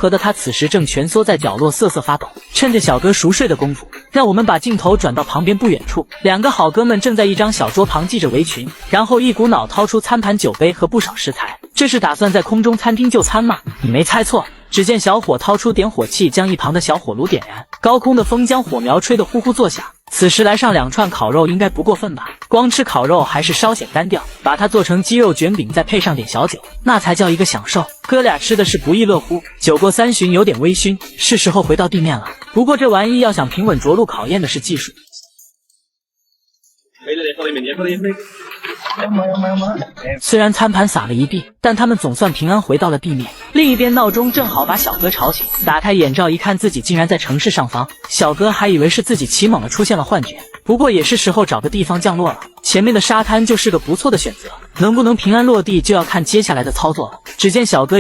合的他此时正蜷缩在角落瑟瑟发抖。趁着小哥熟睡的功夫，让我们把镜头转到旁边不远处，两个好哥们正在一张小桌旁系着围裙，然后一股脑掏出餐盘、酒杯和不少食材。这是打算在空中餐厅就餐吗？你没猜错。只见小伙掏出点火器，将一旁的小火炉点燃，高空的风将火苗吹得呼呼作响。此时来上2串烤肉应该不过分吧？光吃烤肉还是稍显单调，把它做成鸡肉卷饼，再配上点小酒，那才叫一个享受。哥俩吃的是不亦乐乎，酒过3巡有点微醺，是时候回到地面了。不过这玩意要想平稳着陆，考验的是技术。虽然餐盘撒了一地，但他们总算平安回到了地面。另一边闹钟正好把小哥吵醒，打开眼罩一看，自己竟然在城市上方。小哥还以为是自己起猛了出现了幻觉，不过也是时候找个地方降落了。前面的沙滩就是个不错的选择，能不能平安落地就要看接下来的操作了。只见小哥